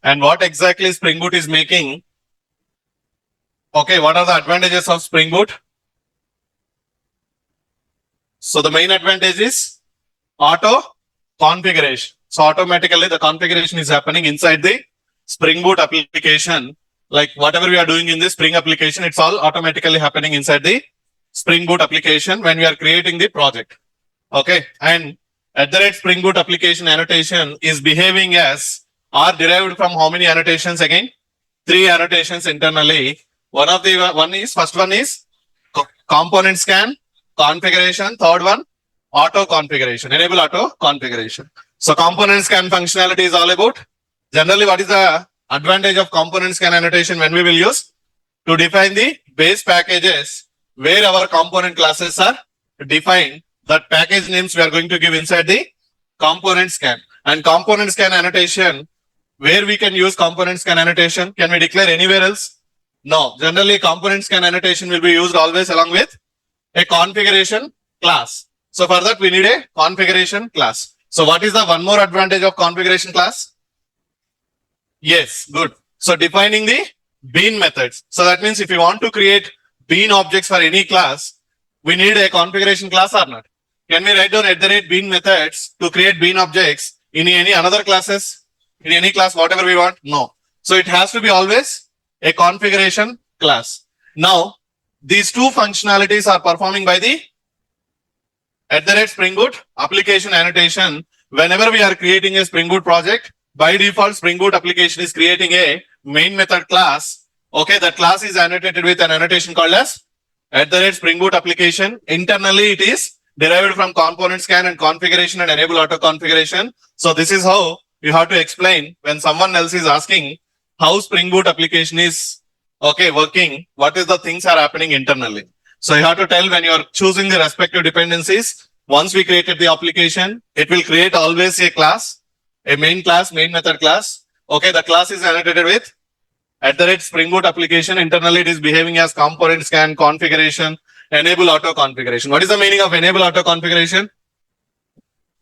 And what exactly Spring Boot is making? Okay, what are the advantages of Spring Boot? So the main advantage is auto configuration. So automatically the configuration is happening inside the Spring Boot application. Like whatever we are doing in the Spring application, it's all automatically happening inside the Spring Boot application when we are creating the project. Okay, and at the rate Spring Boot application annotation is behaving as are derived from how many annotations again? 3 annotations internally. First one is component scan, configuration. Third one, auto configuration, enable auto configuration. So component scan functionality is all about, generally what is the advantage of component scan annotation when we will use? To define the base packages where our component classes are defined, that package names we are going to give inside the component scan. And component scan annotation, where we can use component scan annotation, can we declare anywhere else? No, generally component scan annotation will be used always along with a configuration class. So for that we need a configuration class. So what is the one more advantage of configuration class? Yes, good. So defining the bean methods. So that means if you want to create bean objects for any class, we need a configuration class or not? Can we write down at the rate bean methods to create bean objects in any another classes? In any class, whatever we want? No. So it has to be always a configuration class. Now, these two functionalities are performing by the at the rate Spring Boot application annotation. Whenever we are creating a Spring Boot project, by default Spring Boot application is creating a main method class. Okay, that class is annotated with an annotation called as at the rate Spring Boot application. Internally, it is derived from component scan and configuration and enable auto configuration. So this is how you have to explain when someone else is asking how Spring Boot application is working, what is the things are happening internally. So you have to tell when you are choosing the respective dependencies. Once we created the application, it will create always a class, a main class, main method class. Okay, the class is annotated with at the rate Spring Boot application. Internally, it is behaving as component scan, configuration, enable auto configuration. What is the meaning of enable auto configuration?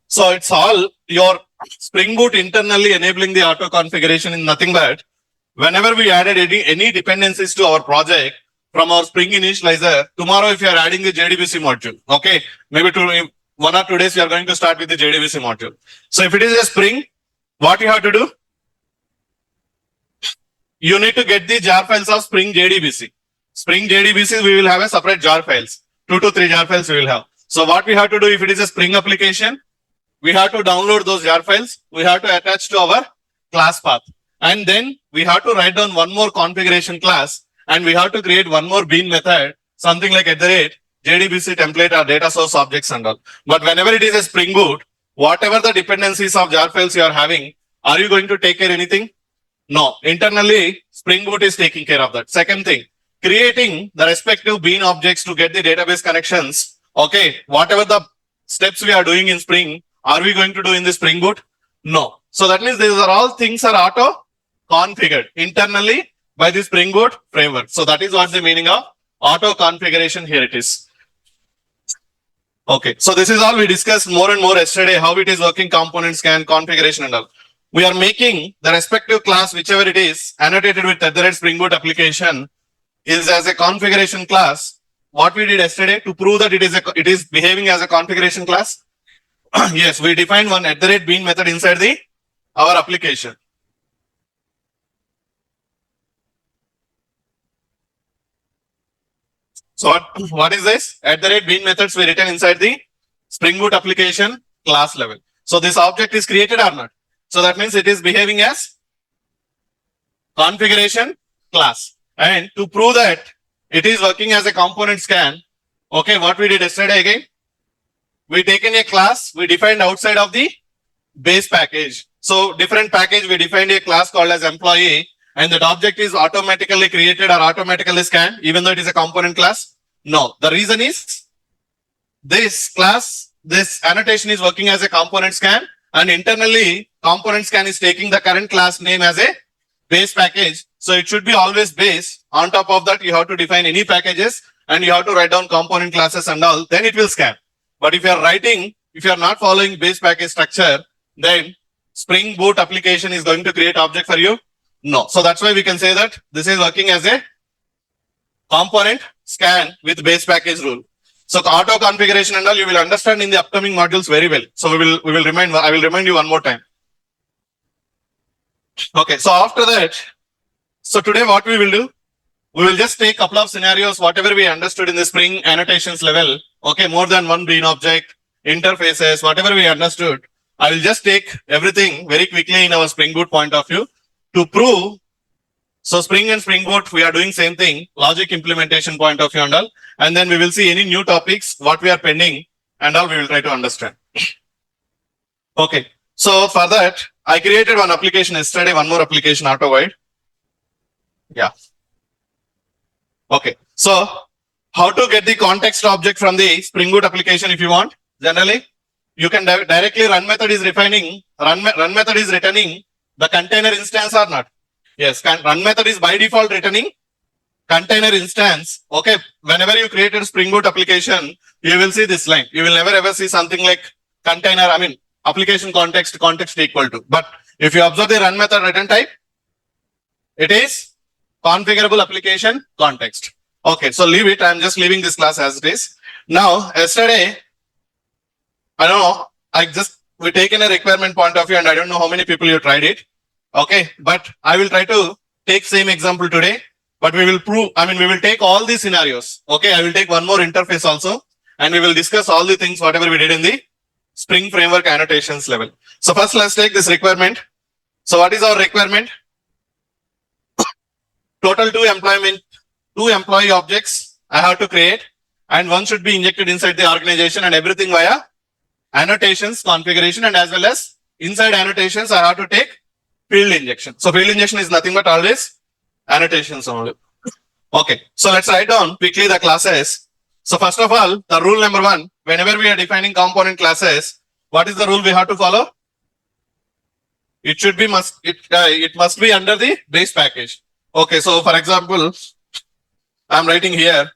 So it's all your Spring Boot internally enabling the auto configuration is nothing but whenever we added any dependencies to our project from our Spring initializer, tomorrow if you are adding the JDBC module, okay, maybe 1 or 2 days you are going to start with the JDBC module. So if it is a Spring, what you have to do? You need to get the jar files of Spring JDBC. Spring JDBC, we will have a separate jar files. 2 to 3 jar files we will have. So what we have to do if it is a Spring application, we have to download those jar files. We have to attach to our class path. And then we have to write down one more configuration class and we have to create one more bean method, something like at the rate JDBC template or data source objects and all. But whenever it is a Spring Boot, whatever the dependencies of jar files you are having, are you going to take care of anything? No. Internally, Spring Boot is taking care of that. Second thing, creating the respective bean objects to get the database connections. Okay, whatever the steps we are doing in Spring, are we going to do in the Spring Boot? No. So that means these are all things are auto configured internally by the Spring Boot framework. So that is what the meaning of auto configuration here it is. Okay. So this is all we discussed more and more yesterday, how it is working, component scan, configuration and all. We are making the respective class, whichever it is, annotated with at the rate Spring Boot application is as a configuration class. What we did yesterday to prove that it is behaving as a configuration class. Yes, we defined one at the rate bean method inside our application. So what is this? At the rate bean methods we written inside the Spring Boot application class level. So this object is created or not? So that means it is behaving as configuration class. And to prove that it is working as a component scan, okay, what we did yesterday again? We taken a class, we defined outside of the base package. So different package, we defined a class called as employee and that object is automatically created or automatically scanned even though it is a component class. No, the reason is this class, this annotation is working as a component scan and internally component scan is taking the current class name as a base package. So it should be always base. On top of that, you have to define any packages and you have to write down component classes and all, then it will scan. But if you are not following base package structure, then Spring Boot application is going to create object for you No. So that's why we can say that this is working as a component scan with base package rule. So auto configuration and all you will understand in the upcoming modules very well. So I will remind you one more time. Okay. So after that, so today what we will do, we will just take a couple of scenarios, whatever we understood in the Spring annotations level. Okay. More than one bean object, interfaces, whatever we understood. I will just take everything very quickly in our Spring Boot point of view to prove. So Spring and Spring Boot, we are doing same thing, logic implementation point of view and all. And then we will see any new topics, what we are pending and all we will try to understand. Okay. So for that, I created one application yesterday, one more application AutoWide. Yeah. Okay. So how to get the context object from the Spring Boot application if you want? Generally, you can directly run method is returning the container instance or not. Yes, run method is by default returning container instance. Okay, whenever you created Spring Boot application, you will see this line. You will never ever see something like container, application context equal to. But if you observe the run method return type, it is configurable application context. Okay, so leave it. I'm just leaving this class as it is. Now, yesterday, I don't know, we taken a requirement point of view and I don't know how many people you tried it. Okay, but I will try to take same example today, but we will prove, we will take all these scenarios. Okay, I will take one more interface also and we will discuss all the things, whatever we did in the Spring Framework annotations level. So first let's take this requirement. So what is our requirement? Total two employee objects I have to create and one should be injected inside the organization and everything via annotations configuration and as well as inside annotations I have to take field injection. So field injection is nothing but always annotations only. Okay, so let's write down quickly the classes. So first of all, the rule number one, whenever we are defining component classes, what is the rule we have to follow? It should be it must be under the base package. Okay, so for example, I'm writing here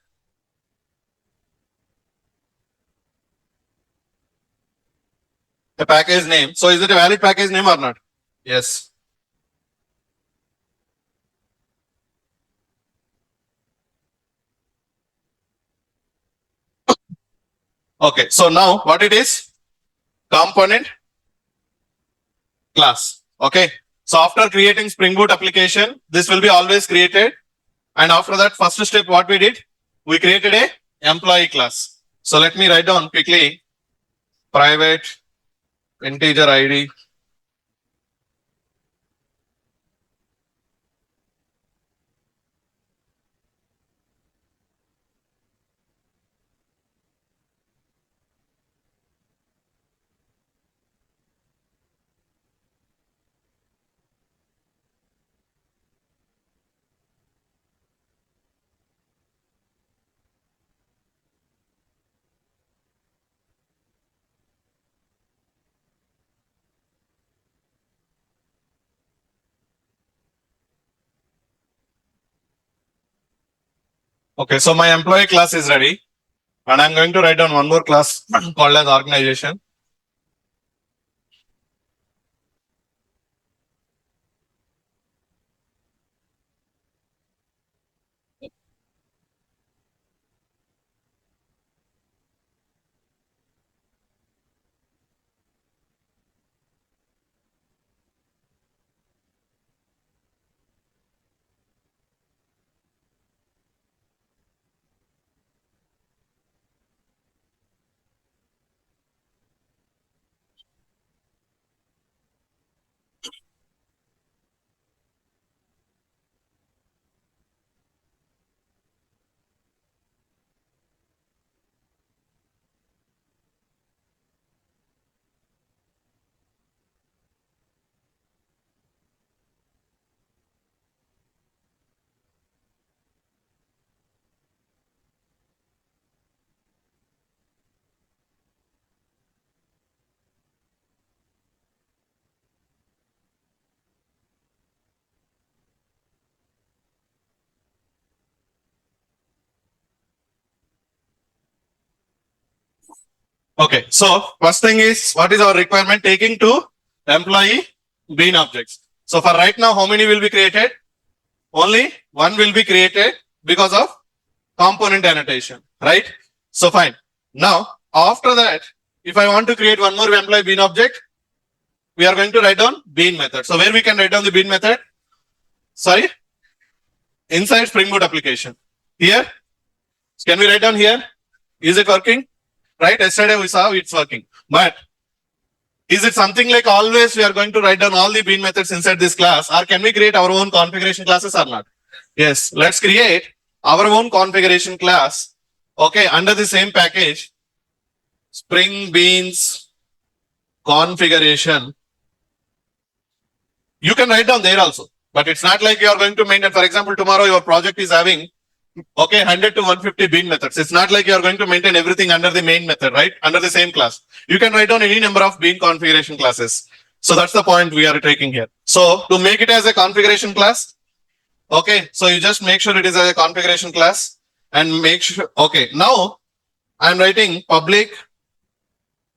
the package name. So is it a valid package name or not? Yes. Okay, so now what it is? Component class. Okay, so after creating Spring Boot application, this will be always created. And after that, first step, what we did? We created a employee class. So let me write down quickly private integer ID. Okay, so my employee class is ready. And I'm going to write down one more class called as organization. Okay, so first thing is what is our requirement? Taking two employee bean objects. So for right now, how many will be created? Only one will be created because of component annotation, right? So fine. Now, after that, if I want to create one more employee bean object, we are going to write down bean method. So where we can write down the bean method? Sorry, inside Spring Boot application. Here, can we write down here? Is it working? Right? Yesterday we saw it's working. But is it something like always we are going to write down all the bean methods inside this class, or can we create our own configuration classes or not? Yes, let's create our own configuration class. Okay, under the same package, Spring Beans configuration. You can write down there also, but it's not like you are going to maintain. For example, tomorrow your project is having 100 to 150 bean methods. It's not like you are going to maintain everything under the main method, right? Under the same class. You can write down any number of bean configuration classes. So that's the point we are taking here. So to make it as a configuration class, okay, so you just make sure it is as a configuration class and make sure, okay, now I'm writing public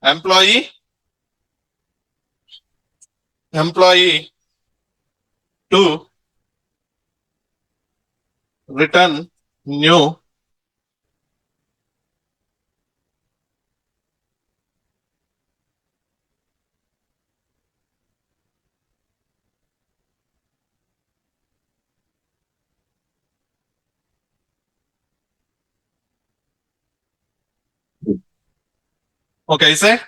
employee to return new okay, say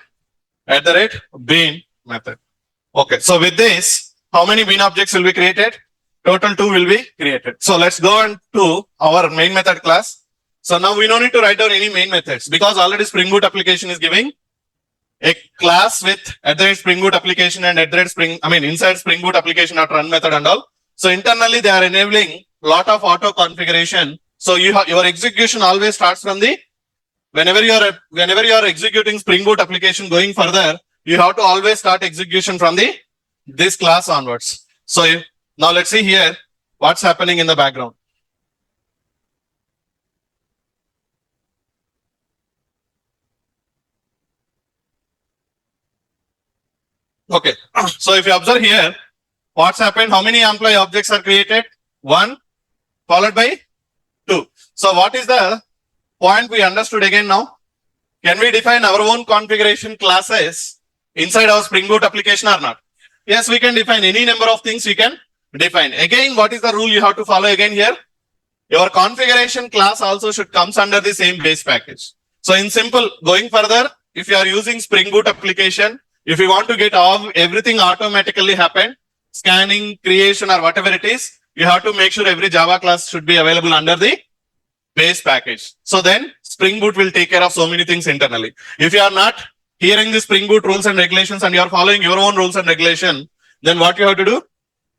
at the rate bean method. Okay, so with this, how many bean objects will be created? Total 2 will be created. So let's go on to our main method class. So now we don't need to write down any main methods because already Spring Boot application is giving a class with at the rate Spring Boot application and at the rate inside Spring Boot application at run method and all. So internally they are enabling lot of auto configuration. So your execution always starts from the whenever you are executing Spring Boot application going further, you have to always start execution from this class onwards. So now let's see here what's happening in the background. Okay, so if you observe here, what's happened? How many employee objects are created? 1 followed by 2. So what is the point we understood again now? Can we define our own configuration classes inside our Spring Boot application or not? Yes, we can define any number of things we can define. Again, what is the rule you have to follow again here? Your configuration class also should comes under the same base package. So in simple, going further, if you are using Spring Boot application, if you want to get everything automatically happen, scanning, creation or whatever it is, you have to make sure every Java class should be available under the base package. So then Spring Boot will take care of so many things internally. If you are not hearing the Spring Boot rules and regulations and you are following your own rules and regulation, then what you have to do?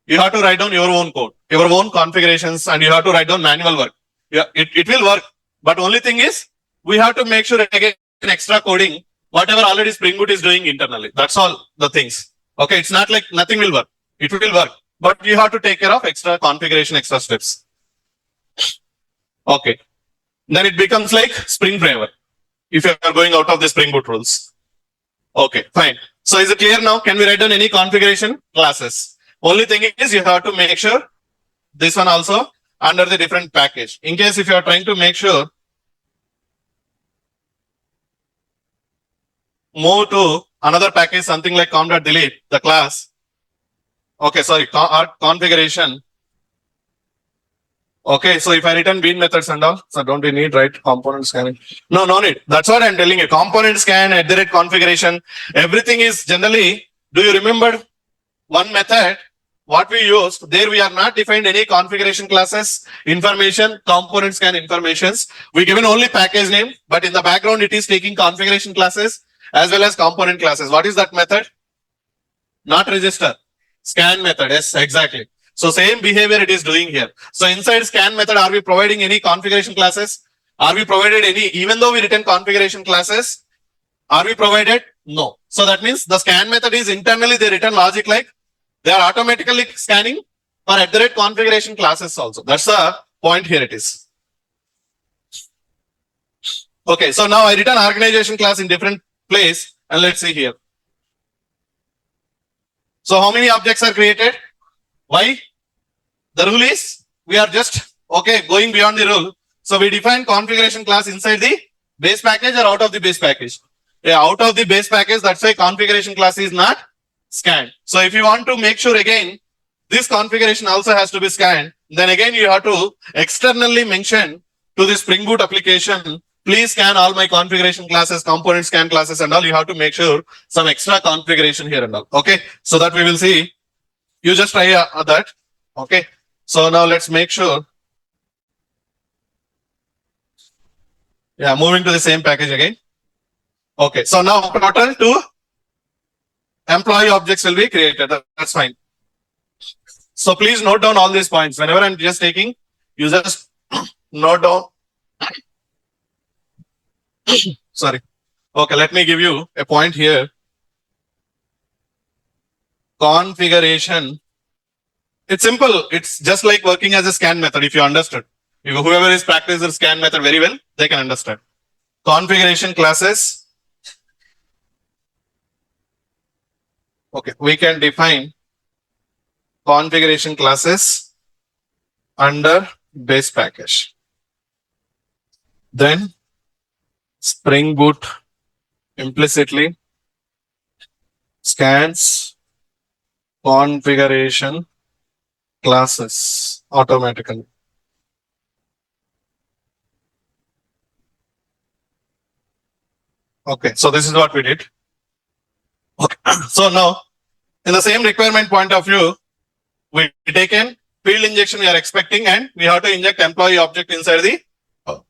You have to write down your own code, your own configurations, and you have to write down manual work. Yeah, it will work. But only thing is, we have to make sure again extra coding, whatever already Spring Boot is doing internally. That's all the things. Okay, it's not like nothing will work. It will work. But you have to take care of extra configuration, extra steps. Okay. Then it becomes like Spring Framework if you are going out of the Spring Boot rules. Okay, fine. So is it clear now? Can we write down any configuration classes? Only thing is you have to make sure this one also under the different package. In case if you are trying to make sure move to another package, something like com.delete, the class. Okay, sorry, configuration. Okay, so if I return bean methods and all, so don't we need component scanning? No need. That's what I'm telling you. Component scan, at the rate configuration, everything is generally, do you remember one method? What we used, there we are not defined any configuration classes, information, component scan informations. We given only package name, but in the background it is taking configuration classes as well as component classes. What is that method? Not register. Scan method. Yes, exactly. So same behavior it is doing here. So inside scan method, are we providing any configuration classes? Are we provided any, even though we return configuration classes, are we provided? No. So that means the scan method is internally they return logic like they are automatically scanning for at the rate configuration classes also. That's the point here it is. Okay, so now I return organization class in different place and let's see here. So how many objects are created? Why? The rule is we are just going beyond the rule. So we define configuration class inside the base package or out of the base package. Yeah, out of the base package, that's why configuration class is not scanned. So if you want to make sure again, this configuration also has to be scanned, then again you have to externally mention to the Spring Boot application, please scan all my configuration classes, component scan classes and all. You have to make sure some extra configuration here and all. Okay. So that we will see. You just try that. Okay. So now let's make sure. Yeah, moving to the same package again. Okay. So now total 2 employee objects will be created. That's fine. So please note down all these points. Whenever I'm just taking, you just note down. Sorry. Okay, let me give you a point here. Configuration. It's simple. It's just like working as a scan method. If you understood, whoever is practicing the scan method very well, they can understand. Configuration classes. Okay, we can define configuration classes under base package. Then Spring Boot implicitly scans configuration classes automatically. Okay, so this is what we did. Okay, so now in the same requirement point of view, we taken field injection we are expecting and we have to inject employee object inside the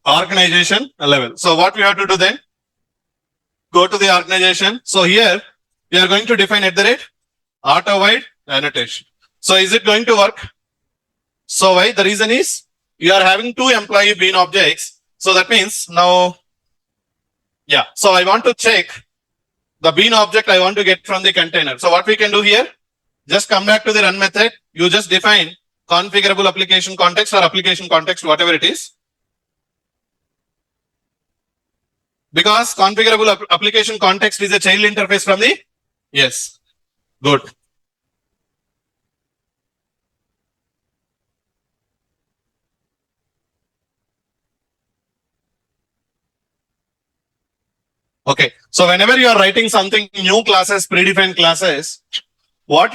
organization level. So what we have to do then? Go to the organization. So here we are going to define auto void annotation. So is it going to work? So why? The reason is you are having 2 employee bean objects. So that means now, yeah. So I want to check the bean object I want to get from the container. So what we can do here? Just come back to the run method. You just define configurable application context or application context, whatever it is. Because configurable application context is a child interface from the, yes, good. Okay, so whenever you are writing something new classes, predefined classes, what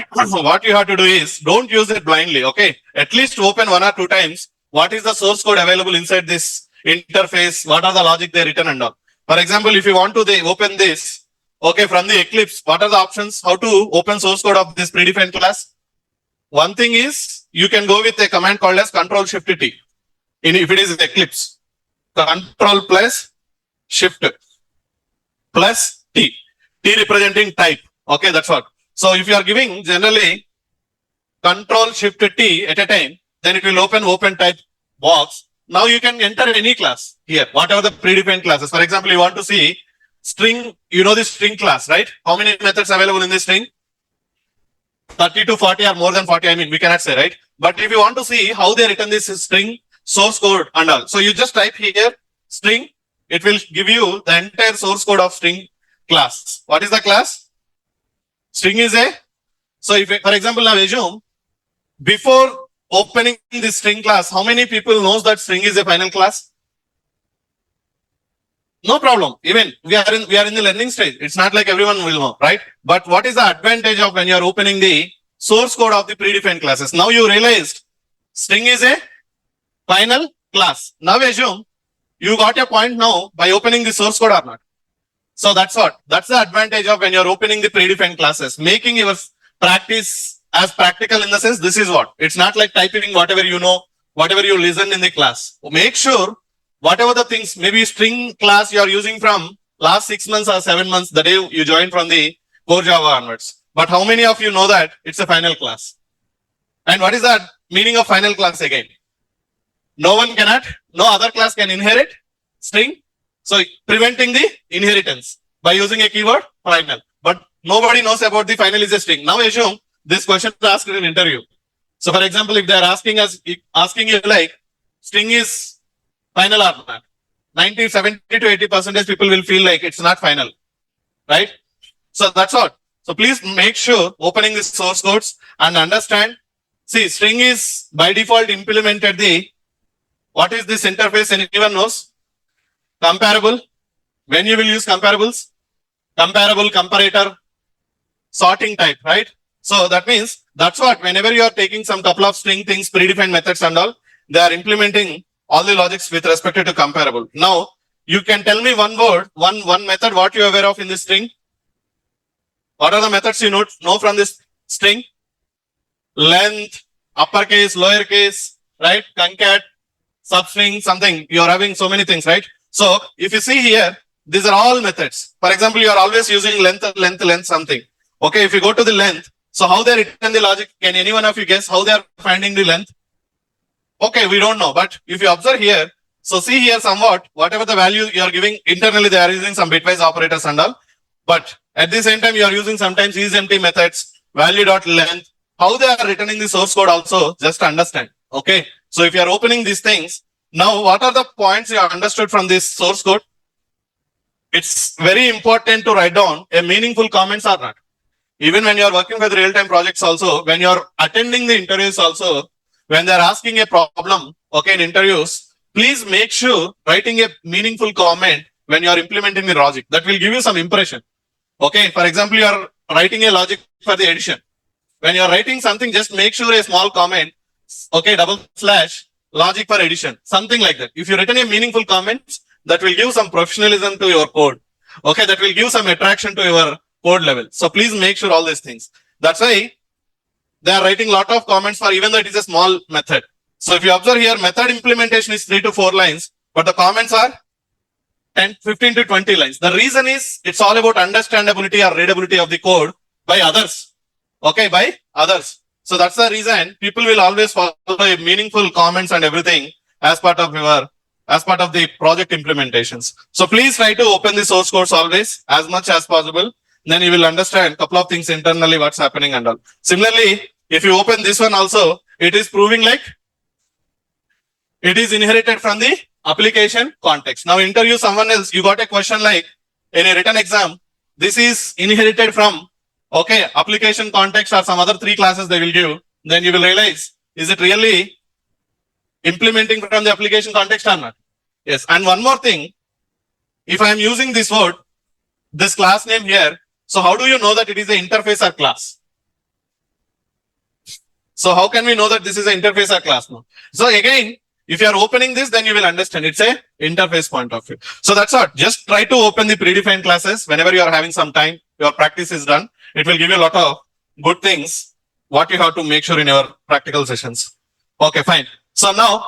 you have to do is don't use it blindly. Okay, at least open 1 or 2 times. What is the source code available inside this interface? What are the logic they written and all? For example, if you want to open this, okay, from the Eclipse, what are the options? How to open source code of this predefined class? One thing is you can go with a command called as Control Shift T. If it is Eclipse, Control plus Shift plus T. T representing type. Okay, that's what. So if you are giving generally Control Shift T at a time, then it will open type box. Now you can enter any class here, whatever the predefined classes. For example, you want to see string, you know this string class, right? How many methods available in this string? 30 to 40 or more than 40, I mean, we cannot say, right? But if you want to see how they written this string, source code and all. So you just type here string, it will give you the entire source code of string class. What is the class? String is a, so if, for example, now assume before opening this string class, how many people knows that string is a final class? No problem. Even we are in the learning stage. It's not like everyone will know, right? But what is the advantage of when you are opening the source code of the predefined classes? Now you realized string is a final class. Now assume you got your point now by opening the source code or not. So that's what. That's the advantage of when you're opening the predefined classes, making your practice as practical in the sense, this is what. It's not like typing whatever you know, whatever you listen in the class. Make sure whatever the things, maybe string class you are using from last 6 months or 7 months, the day you joined from the core Java onwards. But how many of you know that it's a final class? And what is the meaning of final class again? No other class can inherit string. So preventing the inheritance by using a keyword final. But nobody knows about the final is a string. Now assume this question is asked in an interview. So for example, if they are asking you like string is final or not, 70 to 80% people will feel like it's not final, right? So that's what. So please make sure opening the source codes and understand See, string is by default implemented the, what is this interface? Anyone knows? Comparable. When you will use comparables? Comparable, comparator, sorting type, right? So that means that's what, whenever you are taking some couple of string things, predefined methods and all, they are implementing all the logics with respect to comparable. Now, you can tell me one word, one method, what you are aware of in this string? What are the methods you know from this string? Length, uppercase, lowercase, right? Concat, substring, something. You are having so many things, right? So if you see here, these are all methods. For example, you are always using length, something. Okay, if you go to the length, so how they return the logic? Can any one of you guess how they are finding the length? Okay, we don't know, but if you observe here, so see here somewhat, whatever the value you are giving, internally they are using some bitwise operators and all, but at the same time you are using sometimes isEmpty methods, value.length, how they are returning the source code also, just understand. Okay, so if you are opening these things, now what are the points you understood from this source code? It's very important to write down a meaningful comments or not. Even when you are working with real-time projects also, when you are attending the interviews also, when they are asking a problem, okay, in interviews, please make sure writing a meaningful comment when you are implementing the logic. That will give you some impression. Okay, for example, you are writing a logic for the addition. When you are writing something, just make sure a small comment, okay, / logic for addition, something like that. If you written a meaningful comment, that will give some professionalism to your code. Okay, that will give some attraction to your code level. So please make sure all these things. That's why they are writing lot of comments for even though it is a small method. So if you observe here, method implementation is 3 to 4 lines, but the comments are 10, 15 to 20 lines. The reason is it's all about understandability or readability of the code by others. Okay, by others. So that's the reason people will always follow meaningful comments and everything as part of the project implementations. So please try to open the source codes always as much as possible. Then you will understand a couple of things internally what's happening and all. Similarly, if you open this one also, it is proving like it is inherited from the application context. Now interview someone else, you got a question like in a written exam, this is inherited from, okay, application context or some other 3 classes they will give. Then you will realize, is it really implementing from the application context or not? Yes. And one more thing, if I am using this word, this class name here, so how do you know that it is an interface or class? So how can we know that this is an interface or class now? So again, if you are opening this, then you will understand it's a interface point of view. So that's what, just try to open the predefined classes whenever you are having some time, your practice is done. It will give you a lot of good things, what you have to make sure in your practical sessions. Okay, fine. So now,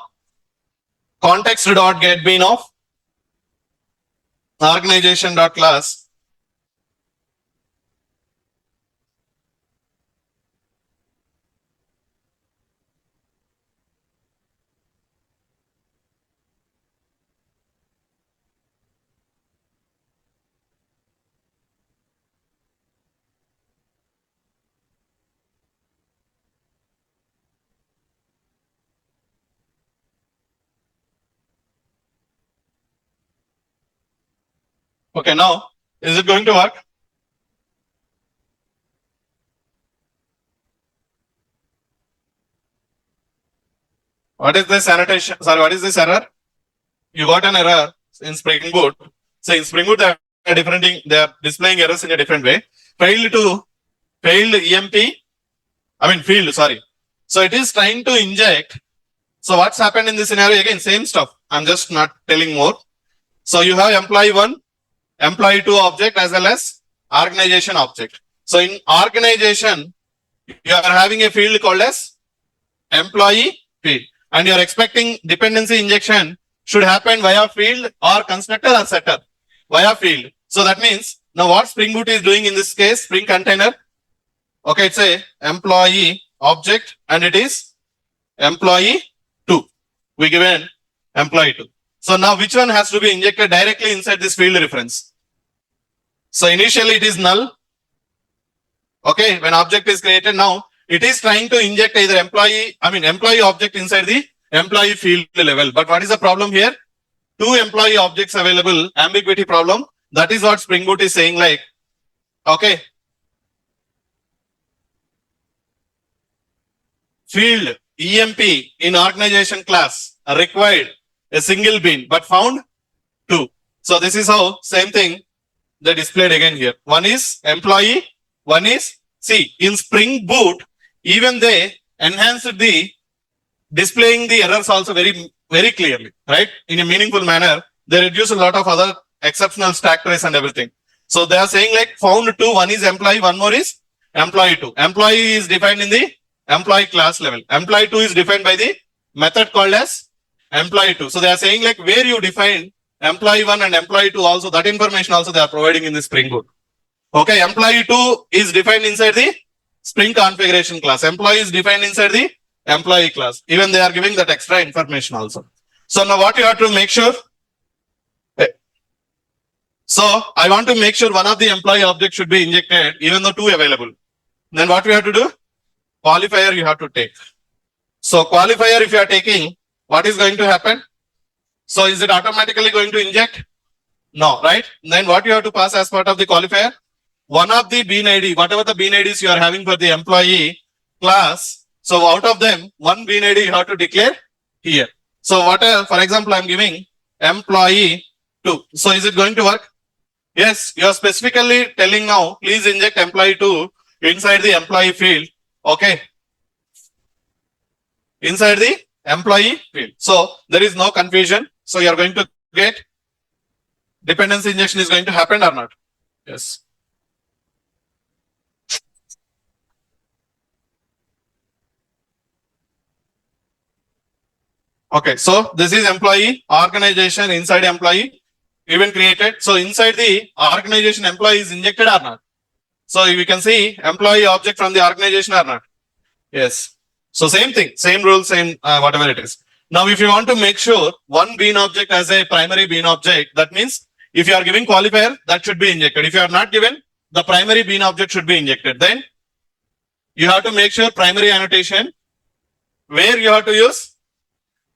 context.getBean of organization.class. Okay, now, is it going to work? What is this annotation? Sorry, what is this error? You got an error in Spring Boot. So in Spring Boot, they are displaying errors in a different way. Failed field, sorry. So it is trying to inject. So what's happened in this scenario? Again, same stuff. I'm just not telling more. So you have employee 1, employee 2 object as well as organization object. So in organization, you are having a field called as employee field, and you are expecting dependency injection should happen via field or constructor or setter via field. So that means now what Spring Boot is doing in this case, Spring Container, okay, it's a employee object and it is employee 2. We given employee 2. So now which one has to be injected directly inside this field reference? So initially it is null. Okay, when object is created, now it is trying to inject either employee object inside the employee field level. But what is the problem here? 2 employee objects available, ambiguity problem. That is what Spring Boot is saying like, okay, field EMP in organization class required a single bean but found two. So this is how same thing they displayed again here. One is employee, one is see in Spring Boot, even they enhanced the displaying the errors also very clearly, right? In a meaningful manner. They reduce a lot of other exceptional stack trace and everything. So they are saying like found two, one is employee, one more is employee two. Employee is defined in the employee class level. Employee two is defined by the method called as employee two. So they are saying like where you define employee one and employee two also, that information also they are providing in the Spring Boot. Okay, employee two is defined inside the Spring configuration class. Employee is defined inside the employee class. Even they are giving that extra information also. So now what you have to make sure. So I want to make sure one of the employee objects should be injected even though two available. Then what we have to do? Qualifier you have to take. So qualifier if you are taking, what is going to happen? So is it automatically going to inject? No, right? Then what you have to pass as part of the qualifier? One of the bean ID, whatever the bean IDs you are having for the employee class. So out of them, one bean ID you have to declare here. So what, for example, I'm giving employee 2. So is it going to work? Yes, you are specifically telling now, please inject employee 2 inside the employee field. Okay. Inside the employee field. So there is no confusion. So you are going to get dependency injection is going to happen or not? Yes. Okay, so this is employee organization inside employee event created. So inside the organization employee is injected or not? So we can see employee object from the organization or not? Yes. So same thing, same rule, same whatever it is. Now if you want to make sure one bean object as a primary bean object, that means if you are giving qualifier, that should be injected. If you are not given, the primary bean object should be injected. Then you have to make sure primary annotation where you have to use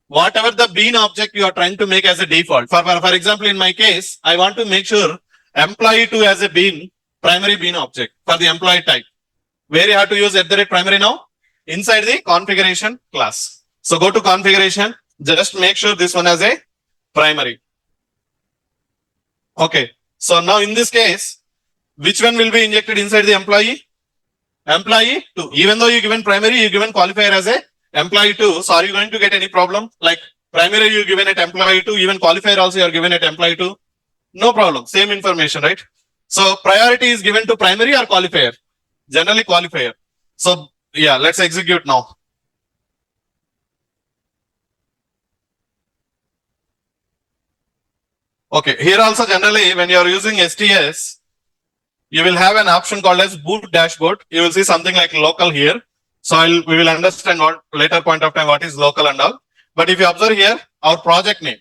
whatever the bean object you are trying to make as a default. For example, in my case, I want to make sure employee 2 as a bean, primary bean object for the employee type. Where you have to use @primary now? Inside the configuration class. So go to configuration, just make sure this one as a primary. Okay. So now in this case, which one will be injected inside the employee? Employee 2. Even though you given primary, you given qualifier as a employee 2. So are you going to get any problem? Like primary you given at employee 2, even qualifier also you are given at employee 2. No problem. Same information, right? So priority is given to primary or qualifier? Generally qualifier. So yeah, let's execute now. Okay, here also generally when you are using STS, you will have an option called as boot dashboard. You will see something like local here. So we will understand what later point of time what is local and all. But if you observe here, our project name.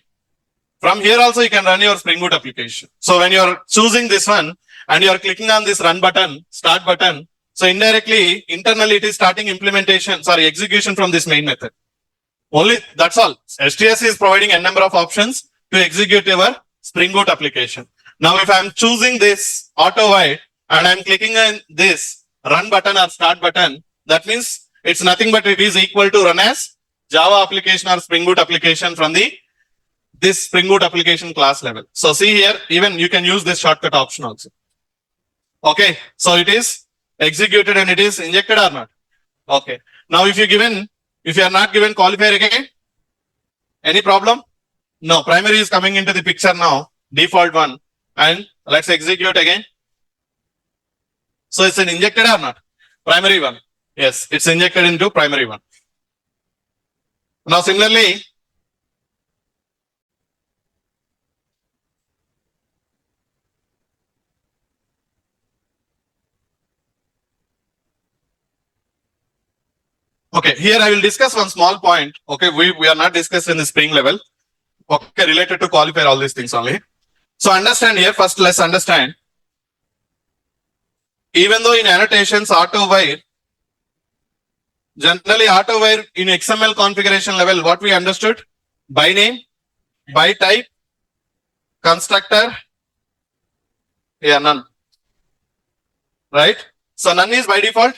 From here also you can run your Spring Boot application. So when you are choosing this one and you are clicking on this run button, start button, so indirectly, internally it is starting execution from this main method. Only that's all. STS is providing a number of options to execute your Spring Boot application. Now if I am choosing this auto white and I am clicking on this run button or start button, that means it's nothing but it is equal to run as Java application or Spring Boot application from this Spring Boot application class level. So see here, even you can use this shortcut option also. Okay, so it is executed and it is injected or not? Okay. Now if you are not given qualifier again, any problem? No, primary is coming into the picture now, default one, and let's execute again. So it's an injected or not? Primary one. Yes, it's injected into primary one. Now similarly, okay, here I will discuss one small point. Okay, we are not discussing the Spring level. Okay, related to qualifier, all these things only. So understand here, first let's understand. Even though in annotations auto while, generally auto while in XML configuration level, what we understood? By name, by type, constructor, yeah, none. Right? So none is by default.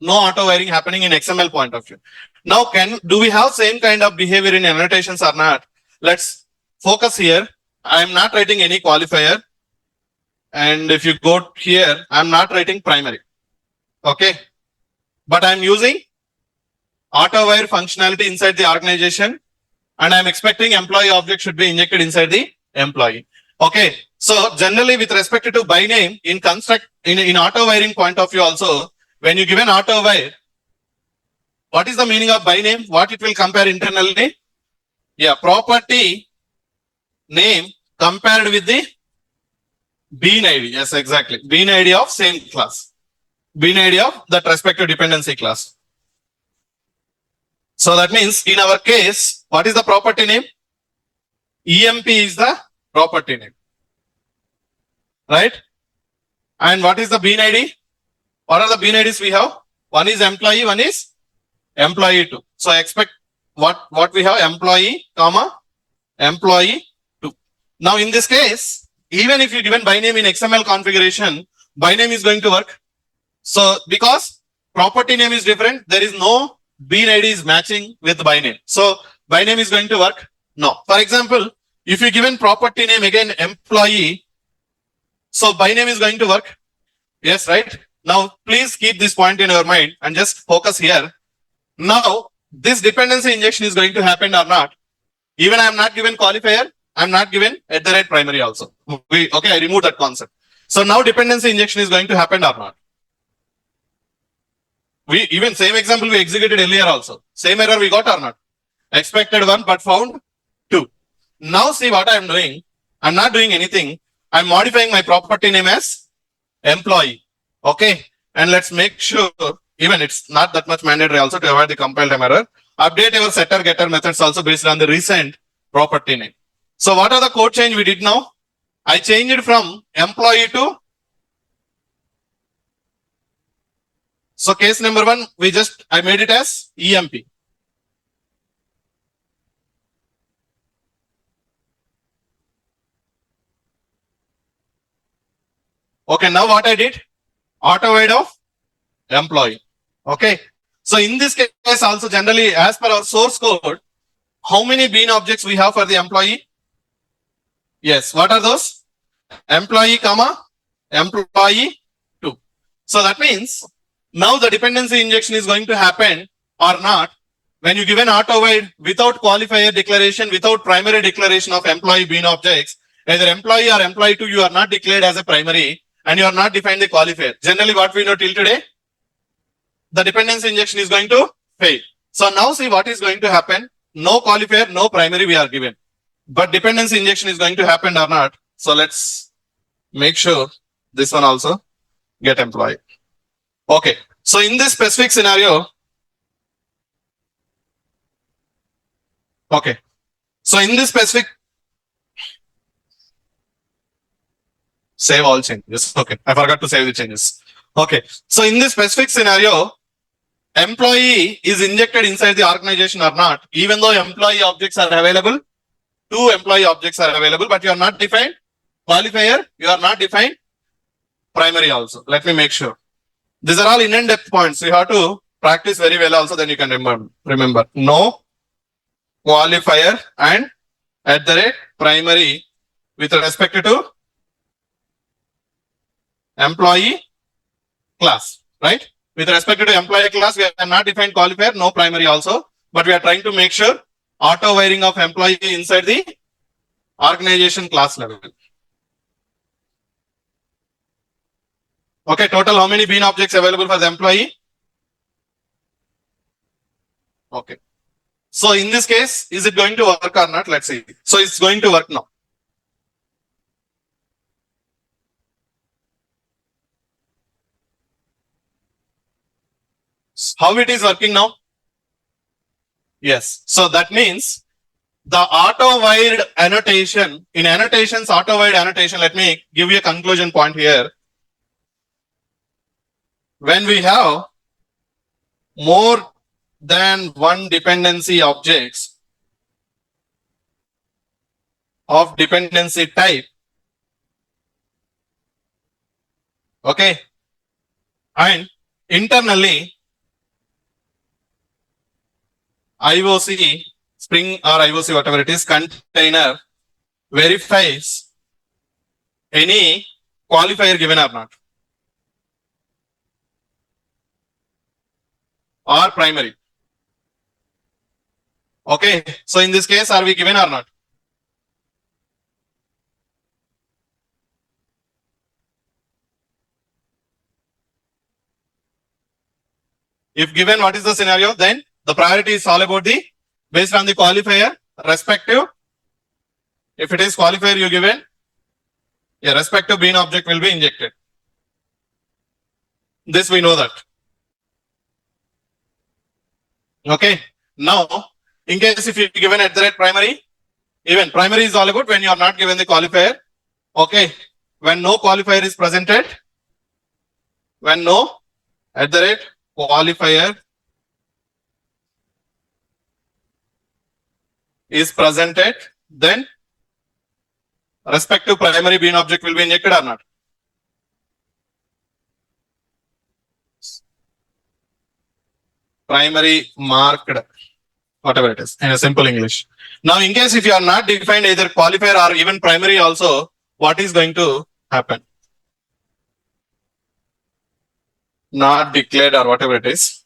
no auto wiring happening in XML point of view. Now, do we have same kind of behavior in annotations or not? Let's focus here. I'm not writing any qualifier. And if you go here, I'm not writing primary. Okay. But I'm using auto wire functionality inside the organization. And I'm expecting employee object should be injected inside the employee. Okay. So generally with respect to by name in construct in auto wiring point of view also, when you give an auto wire, what is the meaning of by name? What it will compare internally? Yeah, property name compared with the bean ID. Yes, exactly. Bean ID of same class. Bean ID of that respective dependency class. So that means in our case, what is the property name? EMP is the property name. Right? And what is the bean ID? What are the bean IDs we have? One is employee, one is employee 2. So I expect what we have employee, comma, employee 2. Now in this case, even if you given by name in XML configuration, by name is going to work. So because property name is different, there is no bean ID is matching with by name. So by name is going to work? No. For example, if you given property name again employee, so by name is going to work? Yes, right? Now please keep this point in your mind and just focus here. Now this dependency injection is going to happen or not? Even I am not given qualifier, I am not given @ primary also. Okay, I remove that concept. So now dependency injection is going to happen or not? We even same example we executed earlier also. Same error we got or not? Expected 1 but found 2. Now see what I am doing. I am not doing anything. I am modifying my property name as employee. Okay. And let's make sure even it's not that much mandatory also to avoid the compile time error. Update your setter getter methods also based on the recent property name. So what are the code change we did now? I changed it from employee to. So case number 1, I made it as EMP. Okay, now what I did? Auto void of employee. Okay. So in this case also generally as per our source code, how many bean objects we have for the employee? Yes. What are those? Employee, comma, employee 2. So that means now the dependency injection is going to happen or not when you give an auto void without qualifier declaration, without primary declaration of employee bean objects, either employee or employee 2 you are not declared as a primary and you are not defined the qualifier. Generally what we know till today, the dependency injection is going to fail. So now see what is going to happen. No qualifier, no primary we are given. But dependency injection is going to happen or not. So let's make sure this one also get employee. Okay. So in this specific scenario, okay. So in this specific, save all changes. Okay. I forgot to save the changes. Okay. So in this specific scenario, employee is injected inside the organization or not, even though employee objects are available, 2 employee objects are available, but you are not defined qualifier, you are not defined primary also. Let me make sure. These are all in-depth points. You have to practice very well also, then you can remember. No qualifier and @ primary with respect to employee class, right? With respect to employee class, we have not defined qualifier, no primary also, but we are trying to make sure auto wiring of employee inside the organization class level. Okay, total how many bean objects available for the employee? Okay. So in this case, is it going to work or not? Let's see. So it's going to work now. How it is working now? Yes. So that means the auto wired annotation, in annotations, auto wired annotation, let me give you a conclusion point here. When we have more than one dependency objects of dependency type, okay, and internally IOC, Spring or IOC, whatever it is, container verifies any qualifier given or not, or primary. Okay, so in this case, are we given or not? If given, what is the scenario? Then the priority is all about the based on the qualifier respective. If it is qualifier you given, a respective bean object will be injected. This we know that. Okay. Now, in case if you given at the rate primary, even primary is all about when you are not given the qualifier. Okay. When no qualifier is presented, when no at the rate qualifier is presented, then respective primary bean object will be injected or not? Primary marked, whatever it is, in a simple English. Now, in case if you are not defined either qualifier or even primary also, what is going to happen? Not declared or whatever it is.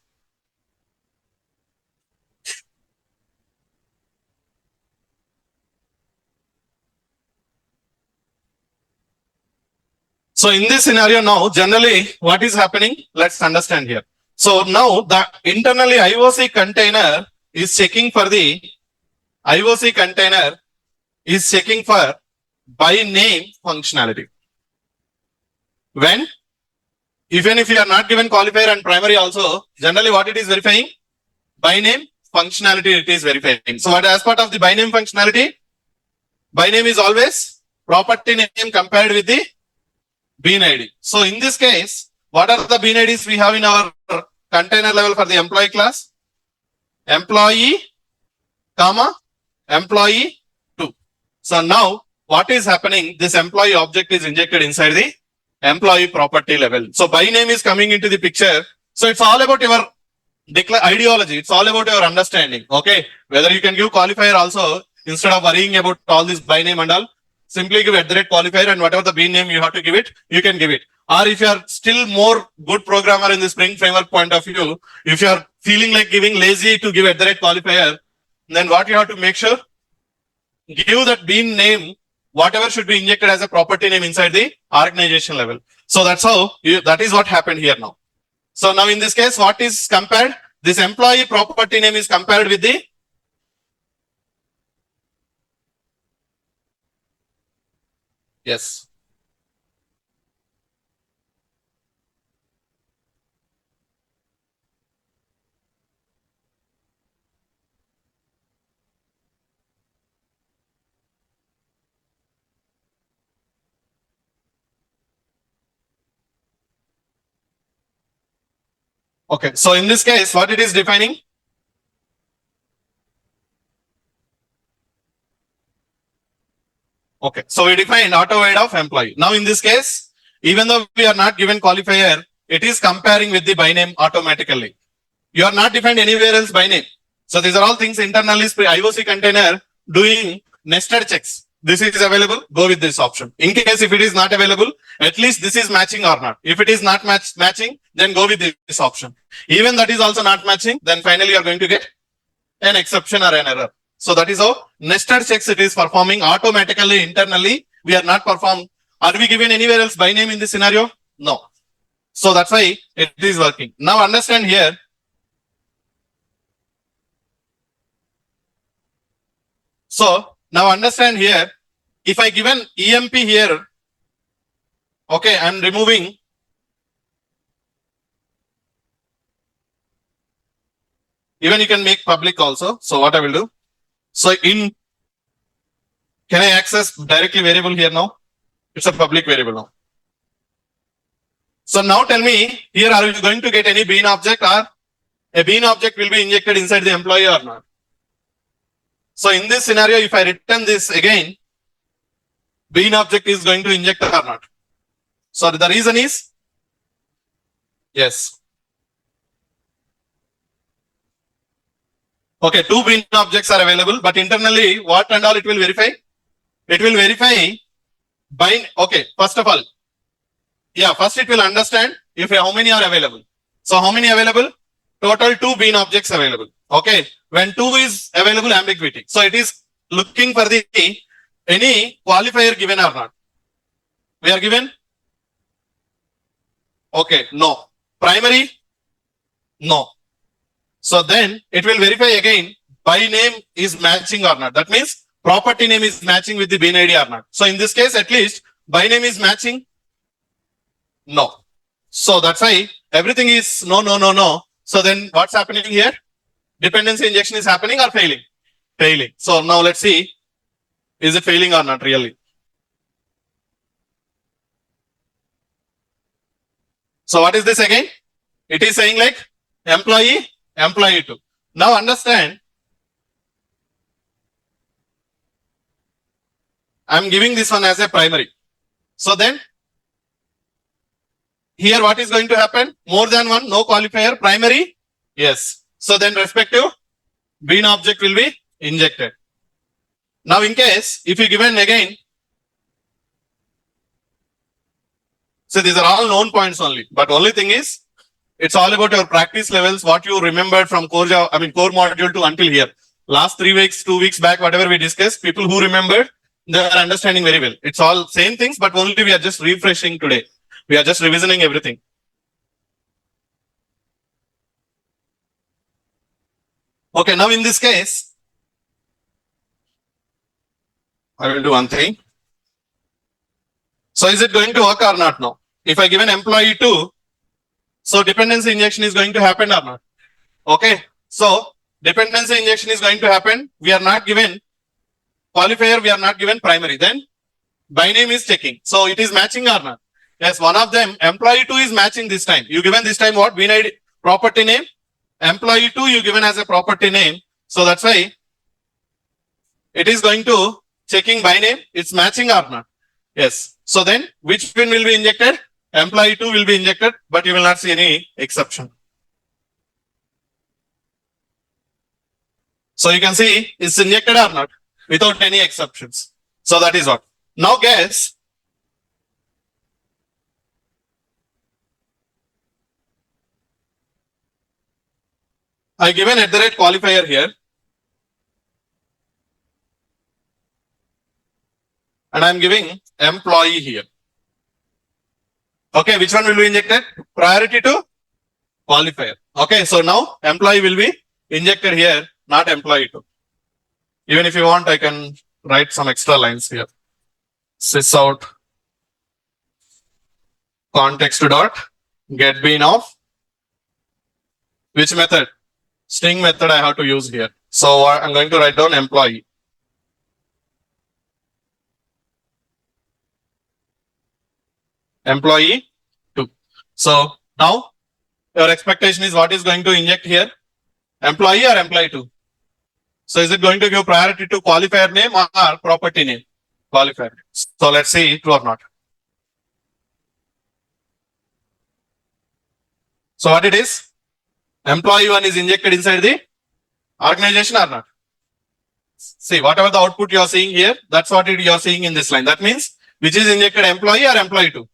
So in this scenario now, generally what is happening? Let's understand here. So now the internally IOC container is checking for the IOC container is checking for by name functionality. When even if you are not given qualifier and primary also, generally what it is verifying? By name functionality it is verifying. So what as part of the by name functionality? By name is always property name compared with the bean ID. So in this case, what are the bean IDs we have in our container level for the employee class? Employee, comma, employee 2. So now what is happening? This employee object is injected inside the employee property level. So by name is coming into the picture. So it's all about your ideology. It's all about your understanding. Okay. Whether you can give qualifier also instead of worrying about all this by name and all, simply give at the rate qualifier and whatever the bean name you have to give it, you can give it. Or if you are still more good programmer in the Spring framework point of view, if you are feeling like giving lazy to give at the rate qualifier, then what you have to make sure, give that bean name, whatever should be injected as a property name inside the organization level. So that's how, that is what happened here now. So now in this case, what is compared? This employee property name is compared with the yes. Okay, so in this case, what it is defining? Okay, so we defined auto void of employee. Now in this case, even though we are not given qualifier, it is comparing with the by name automatically. You are not defined anywhere else by name. So these are all things internally IOC container doing nested checks. This is available, go with this option. In case if it is not available, at least this is matching or not. If it is not matching, then go with this option. Even that is also not matching, then finally you are going to get an exception or an error. So that is how nested checks it is performing automatically internally. We are not performed. Are we given anywhere else by name in this scenario? No. So that's why it is working. Now understand here. So now understand here. If I given EMP here, okay, I am removing even you can make public also. So what I will do? So in, can I access directly variable here now? It's a public variable now. So now tell me here, are you going to get any bean object or a bean object will be injected inside the employee or not? So in this scenario, if I return this again, bean object is going to inject or not? So the reason is, yes. Okay, two bean objects are available, but internally, what and all it will verify? It will verify bind. Okay, first of all, yeah, first it will understand if how many are available. So how many available? Total two bean objects available. Okay, when two is available, ambiguity. So it is looking for the any qualifier given or not. We are given. Okay, no. Primary, no. So then it will verify again by name is matching or not. That means property name is matching with the bean ID or not. So in this case, at least by name is matching. No. So that's why everything is no, no, no, no. So then what's happening here? Dependency injection is happening or failing? Failing. So now let's see, is it failing or not really? So what is this again? It is saying like employee, employee 2. Now understand, I'm giving this one as a primary. So then here what is going to happen? More than one, no qualifier, primary, yes. So then respective bean object will be injected. Now in case, if you given again, so these are all known points only, but only thing is, it's all about your practice levels, what you remembered from core module 2 until here. Last 3 weeks, 2 weeks back, whatever we discussed, people who remembered, they are understanding very well. It's all same things, but only we are just refreshing today. We are just revisioning everything. Okay, now in this case, I will do one thing. So is it going to work or not now? If I give an employee 2, so dependency injection is going to happen or not? Okay, so dependency injection is going to happen. We are not given qualifier, we are not given primary. Then by name is checking. So it is matching or not? Yes, one of them, employee 2 is matching this time. You given this time what? Bean ID, property name. Employee 2 you given as a property name. So that's why it is going to checking by name. It's matching or not? Yes. So then which pin will be injected? Employee 2 will be injected, but you will not see any exception. So you can see it's injected or not without any exceptions. So that is what. Now guess. I given at the rate qualifier here. And I am giving employee here. Okay, which one will be injected? Priority to qualifier. Okay, so now employee will be injected here, not employee 2. Even if you want, I can write some extra lines here. Sys out context dot get bean of which method? String method I have to use here. So I'm going to write down employee. Employee 2. So now your expectation is what is going to inject here? Employee or employee 2? So is it going to give priority to qualifier name or property name? Qualifier. So let's see true or not. So what it is? Employee 1 is injected inside the organization or not? See, whatever the output you are seeing here, that's what you are seeing in this line. That means which is injected, employee or employee 2?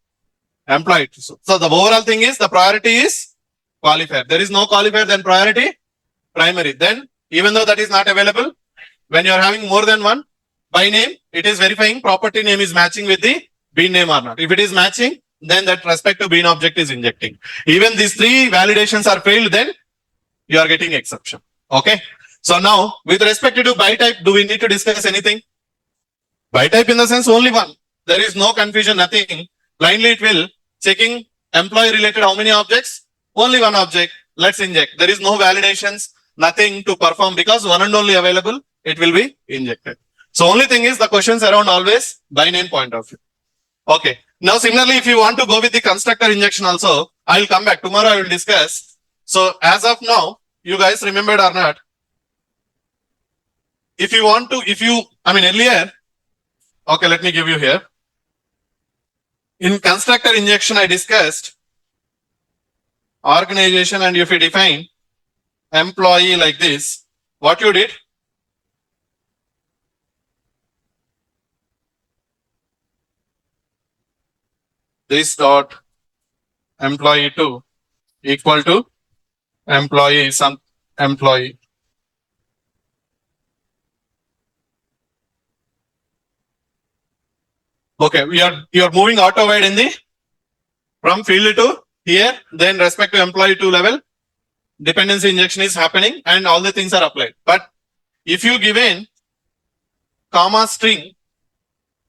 Employee 2. So the overall thing is the priority is qualifier. There is no qualifier, then priority primary. Then even though that is not available, when you are having more than one by name, it is verifying property name is matching with the bean name or not. If it is matching, then that respective bean object is injecting. Even these 3 validations are failed, then you are getting exception. Okay. So now with respect to by type, do we need to discuss anything? By type in the sense only one. There is no confusion, nothing. Blindly it will checking employee related how many objects? Only one object. Let's inject. There is no validations, nothing to perform because one and only available, it will be injected. So only thing is the questions around always by name point of view. Okay. Now similarly, if you want to go with the constructor injection also, I will come back. Tomorrow I will discuss. So as of now, you guys remembered or not? If you want to, earlier, okay, let me give you here. In constructor injection, I discussed organization, and if you define employee like this, what you did, this dot employee 2 equal to employee some employee. Okay, you're moving auto wide in the from field to here, then respect to employee 2 level, dependency injection is happening and all the things are applied. But if you given comma string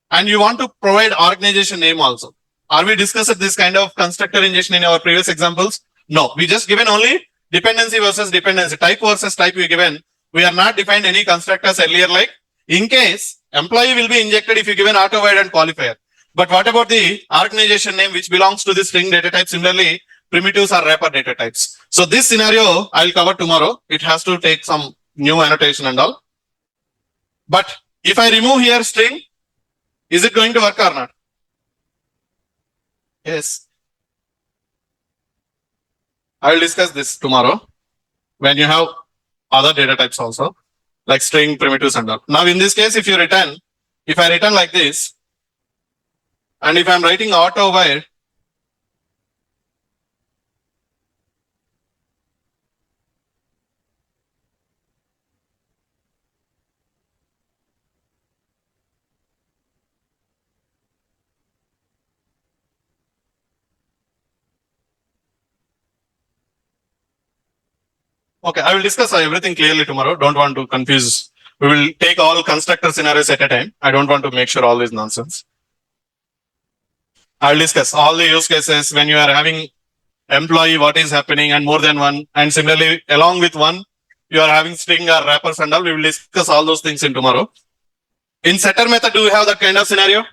and you want to provide organization name also, are we discussed this kind of constructor injection in our previous examples? No, we just given only dependency versus dependency, type versus type we given. We are not defined any constructors earlier, like in case employee will be injected if you given auto void and qualifier. But what about the organization name which belongs to the string data type? Similarly, primitives are wrapper data types. So this scenario I'll cover tomorrow. It has to take some new annotation and all. But if I remove here string, is it going to work or not? Yes. I will discuss this tomorrow when you have other data types also, like string, primitives and all. Now in this case, if I return like this, and if I'm writing auto void, okay, I will discuss everything clearly tomorrow. Don't want to confuse. We will take all constructor scenarios at a time. I don't want to make sure all is nonsense. I will discuss all the use cases when you are having employee, what is happening and more than one. And similarly, along with one, you are having string or wrappers and all. We will discuss all those things in tomorrow. In setter method, do you have that kind of scenario?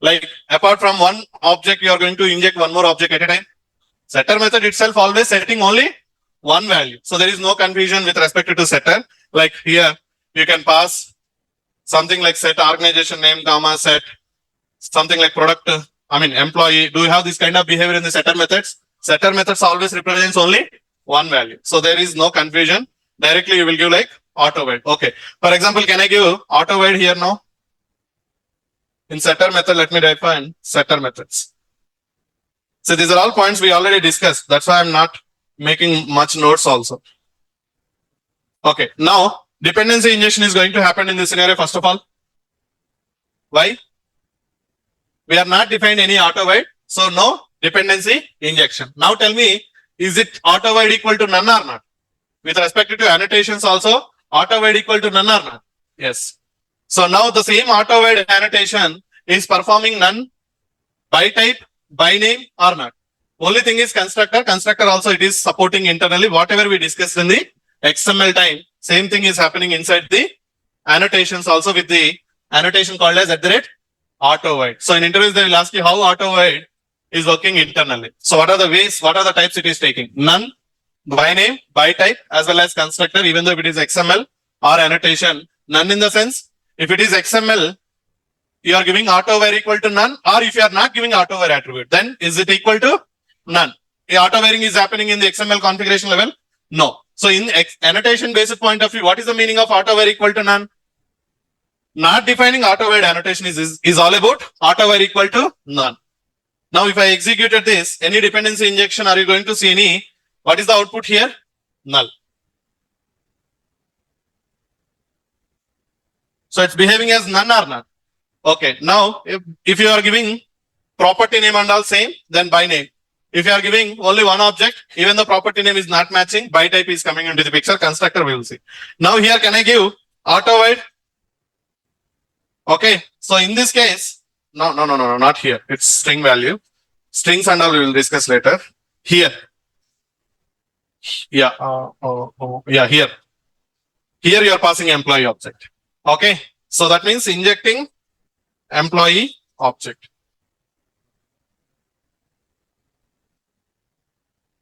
Like apart from one object, you are going to inject one more object at a time. Setter method itself always setting only one value. So there is no confusion with respect to setter. Like here, you can pass something like set organization name, comma, set something like product, employee. Do you have this kind of behavior in the setter methods? Setter methods always represents only one value. So there is no confusion. Directly you will give like auto void. Okay. For example, can I give auto void here now? In setter method, let me define setter methods. So these are all points we already discussed. That's why I'm not making much notes also. Okay. Now, dependency injection is going to happen in this scenario first of all. Why? We are not defined any auto void. So no dependency injection. Now tell me, is it auto void equal to none or not? With respect to annotations also, auto void equal to none or not? Yes. So now the same auto void annotation is performing none by type, by name or not. Only thing is constructor. Constructor also it is supporting internally whatever we discussed in the XML time. Same thing is happening inside the annotations also with the annotation called as auto void. So in interviews they will ask you how auto void is working internally. So what are the ways, what are the types it is taking? None, by name, by type, as well as constructor, even though if it is XML or annotation. None in the sense, if it is XML, you are giving auto var equal to none, or if you are not giving auto var attribute, then is it equal to none? The auto varying is happening in the XML configuration level? No. So in annotation based point of view, what is the meaning of auto var equal to none? Not defining auto var annotation is all about auto var equal to none. Now if I executed this, any dependency injection, are you going to see any? What is the output here? Null. So it's behaving as none or not. Okay. Now if you are giving property name and all same, then by name. If you are giving only one object, even the property name is not matching, by type is coming into the picture, constructor we will see. Now here can I give auto void? Okay. So in this case, no, not here. It's string value. Strings and all we will discuss later. Here. Yeah. Here. Here you are passing employee object. Okay. So that means injecting employee object.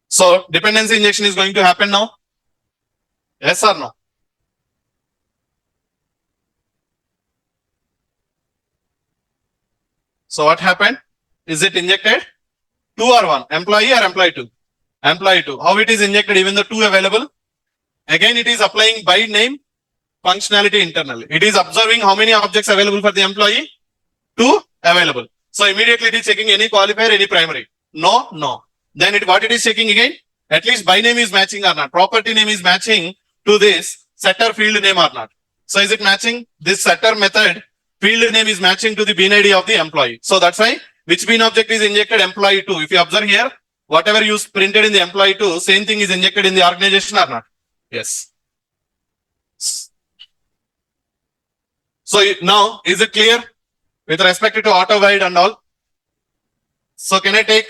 So dependency injection is going to happen now? Yes or no? So what happened? Is it injected? 2 or 1? Employee or employee 2? Employee 2. How it is injected even though 2 available? Again, it is applying by name functionality internally. It is observing how many objects available for the employee. Two available. So immediately it is checking any qualifier, any primary. No, no. Then what it is checking again? At least by name is matching or not. Property name is matching to this setter field name or not. So is it matching? This setter method field name is matching to the bean ID of the employee. So that's why which bean object is injected employee 2. If you observe here, whatever you printed in the employee 2, same thing is injected in the organization or not? Yes. So now is it clear with respect to auto wide and all? So can I take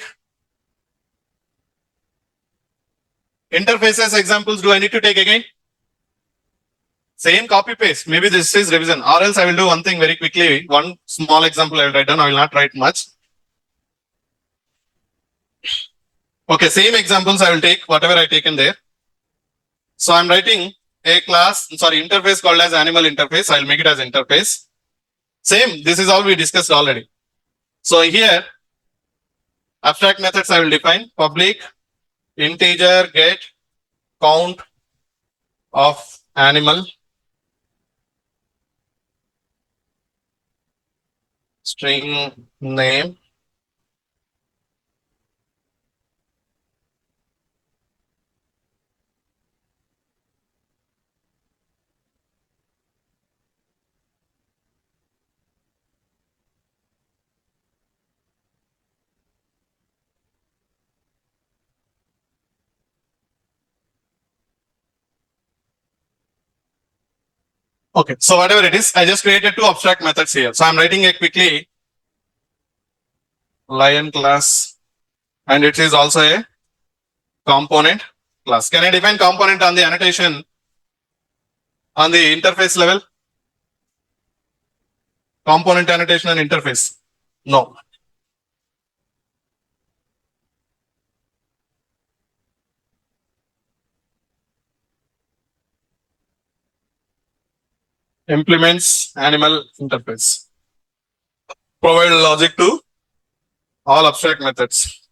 interfaces examples? Do I need to take again? Same copy paste. Maybe this is revision, or else I will do one thing very quickly. One small example I will write down. I will not write much. Okay, same examples I will take, whatever I taken there. So I'm writing a class, interface called as animal interface. I'll make it as interface. Same, this is all we discussed already. So here, abstract methods I will define public integer get count of animal string name Okay, so whatever it is, I just created two abstract methods here. So I'm writing a quickly lion class, and it is also a component class. Can I define component on the annotation on the interface level? Component annotation and interface? No. Implements animal interface. Provide logic to all abstract methods.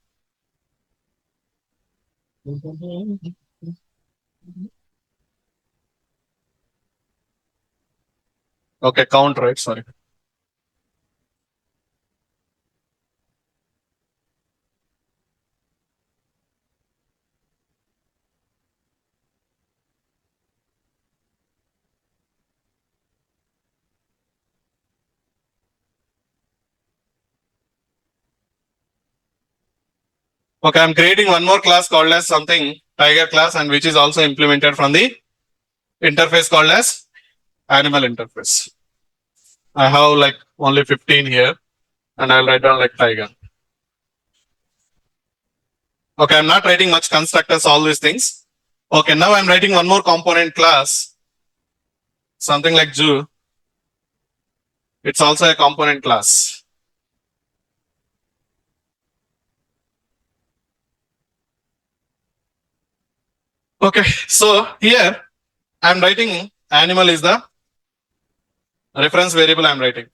Okay, count, right? Sorry. Okay, I'm creating one more class called as something tiger class, and which is also implemented from the interface called as animal interface. I have like only 15 here, and I'll write down like tiger. Okay, I'm not writing much constructors, all these things. Okay, now I'm writing one more component class, something like Jew. It's also a component class. Okay, so here I'm writing animal is the reference variable I'm writing.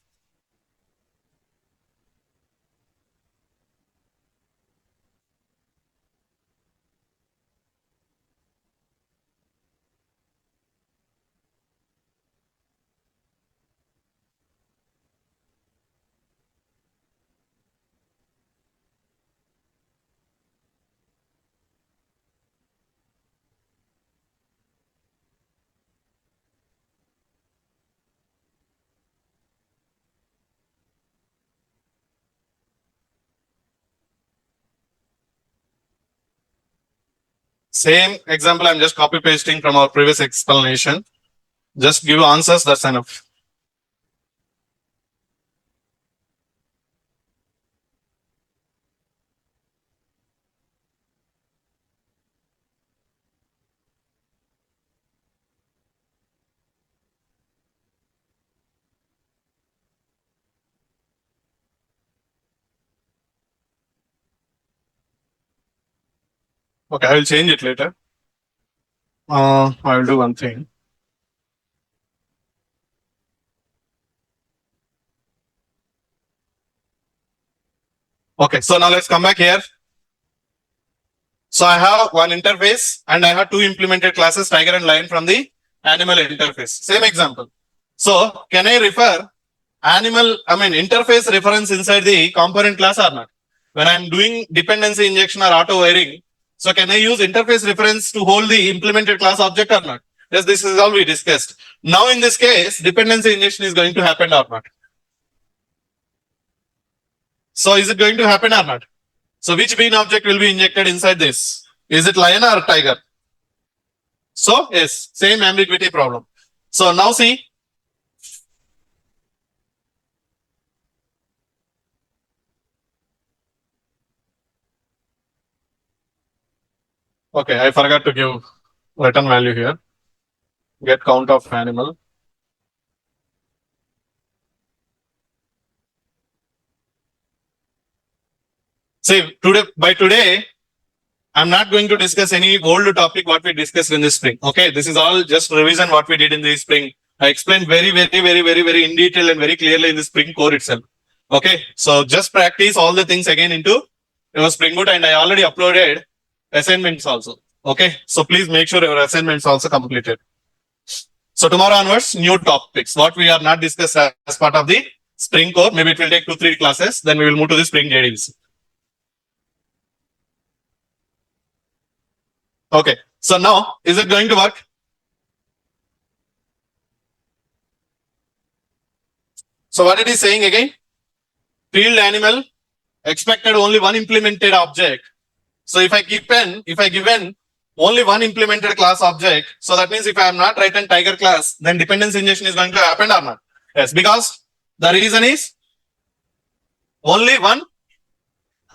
Same example I'm just copy pasting from our previous explanation. Just give answers, that's enough. Okay, I will change it later. I will do one thing. Okay, so now let's come back here. So I have one interface and I have two implemented classes, tiger and lion from the animal interface. Same example. So can I refer interface reference inside the component class or not? When I'm doing dependency injection or auto wiring, so can I use interface reference to hold the implemented class object or not? Yes, this is all we discussed. Now in this case, dependency injection is going to happen or not? So is it going to happen or not? So which bean object will be injected inside this? Is it lion or tiger? So yes, same ambiguity problem. So now see. Okay, I forgot to give return value here. Get count of animal. See, today, I'm not going to discuss any old topic what we discussed in this spring. Okay, this is all just revision what we did in the spring. I explained very in detail and very clearly in the spring core itself. Okay, so just practice all the things again into your Spring Boot, and I already uploaded assignments also. Okay, so please make sure your assignments also completed. So tomorrow onwards, new topics. What we are not discussed as part of the spring core. Maybe it will take 2-3 classes. Then we will move to the spring JDBC. Okay. So now, is it going to work? So what it is saying again? Field animal expected only one implemented object. So if I given only one implemented class object, so that means if I am not written tiger class, then dependency injection is going to happen or not? Yes, because the reason is only one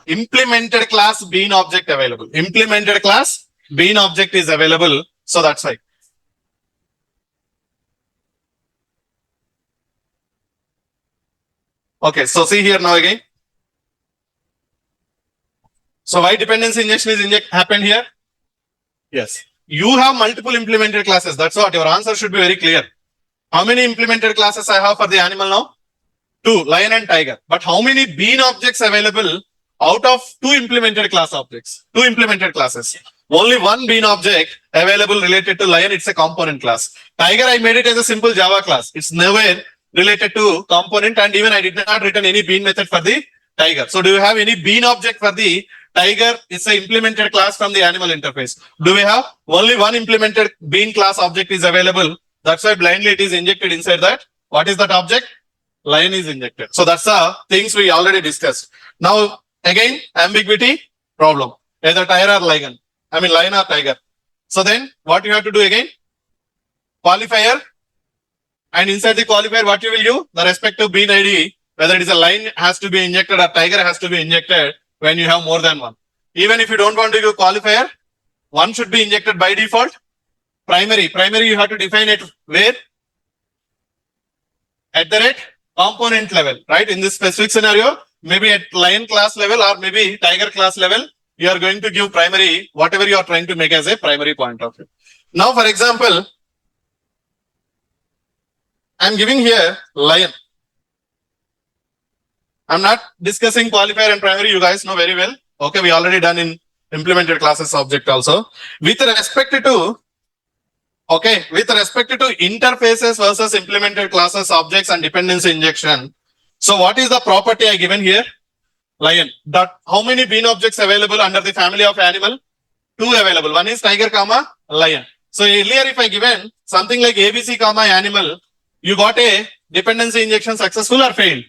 implemented class bean object available. Implemented class bean object is available. So that's why. Okay, so see here now again. So why dependency injection is happened here? Yes. You have multiple implemented classes. That's what your answer should be very clear. How many implemented classes I have for the animal now? 2, lion and tiger. But how many bean objects available out of 2 implemented class objects? 2 implemented classes. Only one bean object available related to lion. It's a component class. Tiger, I made it as a simple Java class. It's nowhere related to component, and even I did not written any bean method for the tiger. So do you have any bean object for the tiger? It's a implemented class from the animal interface. Do we have only one implemented bean class object is available? That's why blindly it is injected inside that. What is that object? Lion is injected. So that's the things we already discussed. Now again, ambiguity problem. Either tiger or lion. Lion or tiger. So then what you have to do again? Qualifier. And inside the qualifier, what you will do? The respective bean ID, whether it is a lion has to be injected or tiger has to be injected when you have more than one. Even if you don't want to give qualifier, one should be injected by default. Primary you have to define it where? At the rate component level, right? In this specific scenario, maybe at lion class level or maybe tiger class level, you are going to give primary, whatever you are trying to make as a primary point of view. Now, for example, I'm giving here lion. I'm not discussing qualifier and primary. You guys know very well. Okay, we already done in implemented classes object also. With respect to interfaces versus implemented classes objects and dependency injection. So what is the property I given here? Lion. How many bean objects available under the family of animal? 2 available. One is tiger, lion. So earlier if I given something like ABC, animal, you got a dependency injection successful or failed?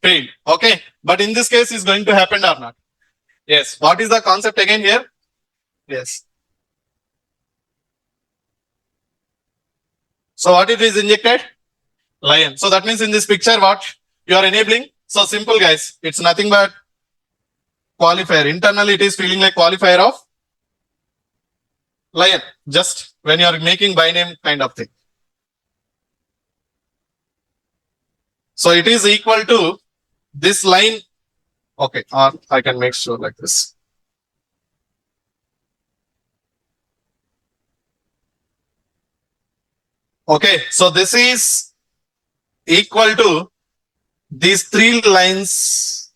Failed. Okay. But in this case, is going to happen or not? Yes. What is the concept again here? Yes. So what it is injected? Lion. So that means in this picture, what you are enabling? So simple guys. It's nothing but qualifier. Internally, it is feeling like qualifier of lion. Just when you are making by name kind of thing. So it is equal to this line. Okay, or I can make sure like this. Okay, so this is equal to these 3 lines.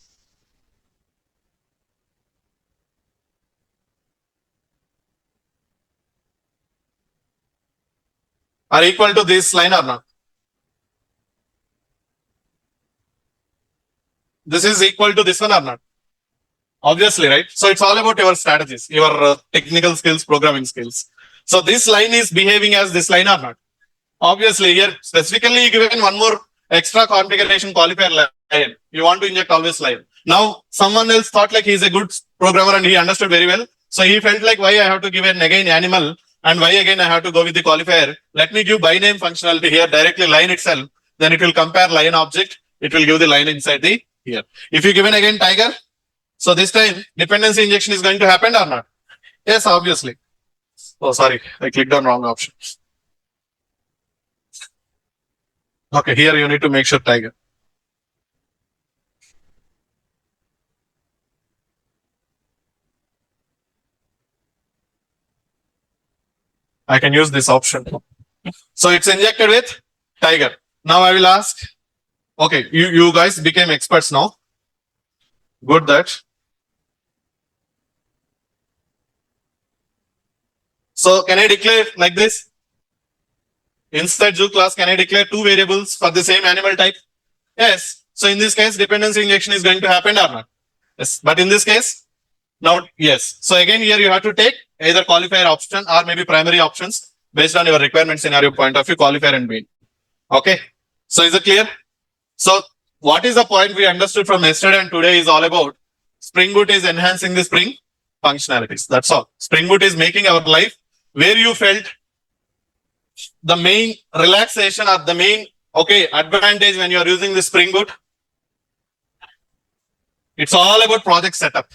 are equal to this line or not? This is equal to this one or not? Obviously, right? So it's all about your strategies, your technical skills, programming skills. So this line is behaving as this line or not? Obviously, here specifically given one more extra configuration qualifier line. You want to inject always line. Now, someone else thought like he's a good programmer and he understood very well. So he felt like, why I have to give an again animal and why again I have to go with the qualifier. Let me give by name functionality here directly line itself. Then it will compare line object. It will give the line inside the here. If you given again tiger, so this time dependency injection is going to happen or not? Yes, obviously. Oh, sorry, I clicked on wrong option. Okay, here you need to make sure tiger. I can use this option. So it's injected with tiger. Now I will ask, okay, you guys became experts now. Good that. So can I declare like this? Inside zoo class, can I declare two variables for the same animal type? Yes. So in this case, dependency injection is going to happen or not? Yes. But in this case, now, yes. So again, here you have to take either qualifier option or maybe primary options based on your requirement scenario point of view, qualifier and mean. Okay. So is it clear? So what is the point we understood from yesterday and today is all about Spring Boot is enhancing the Spring functionalities. That's all. Spring Boot is making our life where you felt the main relaxation or the main advantage when you are using the Spring Boot. It's all about project setup.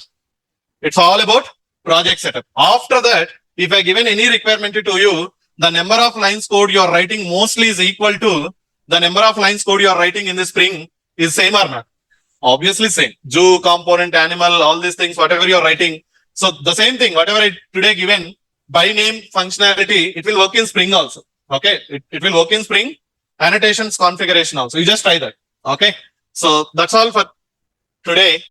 It's all about project setup. After that, if I given any requirement to you, the number of lines code you are writing mostly is equal to the number of lines code you are writing in the Spring is same or not? Obviously same. Zoo, component, animal, all these things, whatever you are writing. So the same thing, whatever I today given by name functionality, it will work in Spring also. Okay, it will work in Spring. Annotations configuration also. You just try that. Okay. So that's all for today.